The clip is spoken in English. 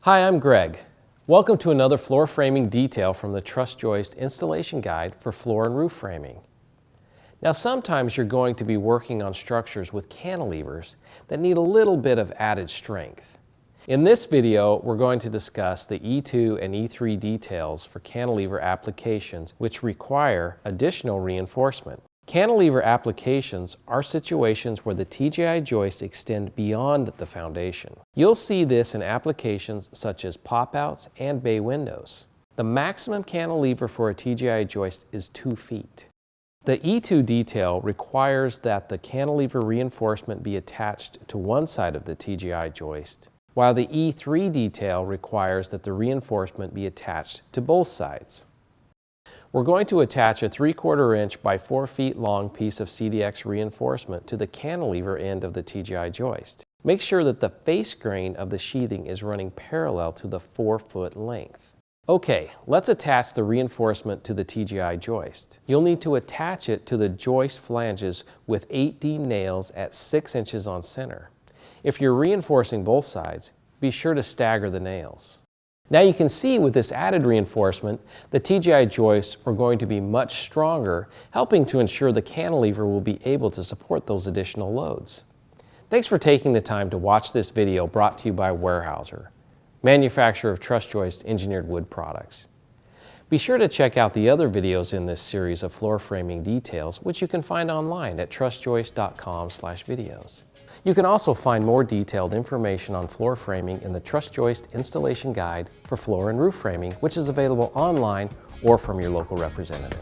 Hi, I'm Greg. Welcome to another floor framing detail from the Truss Joist installation guide for floor and roof framing. Now sometimes you're going to be working on structures with cantilevers that need a little bit of added strength. In this video, we're going to discuss the E2 and E3 details for cantilever applications which require additional reinforcement. Cantilever applications are situations where the TGI joists extend beyond the foundation. You'll see this in applications such as pop-outs and bay windows. The maximum cantilever for a TGI joist is 2 feet. The E2 detail requires that the cantilever reinforcement be attached to one side of the TGI joist, while the E3 detail requires that the reinforcement be attached to both sides. We're going to attach a 3/4 inch by 4 feet long piece of CDX reinforcement to the cantilever end of the TGI joist. Make sure that the face grain of the sheathing is running parallel to the 4-foot length. Okay, let's attach the reinforcement to the TGI joist. You'll need to attach it to the joist flanges with 8D nails at 6 inches on center. If you're reinforcing both sides, be sure to stagger the nails. Now you can see with this added reinforcement, the TGI joists are going to be much stronger, helping to ensure the cantilever will be able to support those additional loads. Thanks for taking the time to watch this video brought to you by Weyerhaeuser, manufacturer of truss joist engineered wood products. Be sure to check out the other videos in this series of floor framing details, which you can find online at trussjoist.com/videos. You can also find more detailed information on floor framing in the Truss Joist Installation Guide for Floor and Roof Framing, which is available online or from your local representative.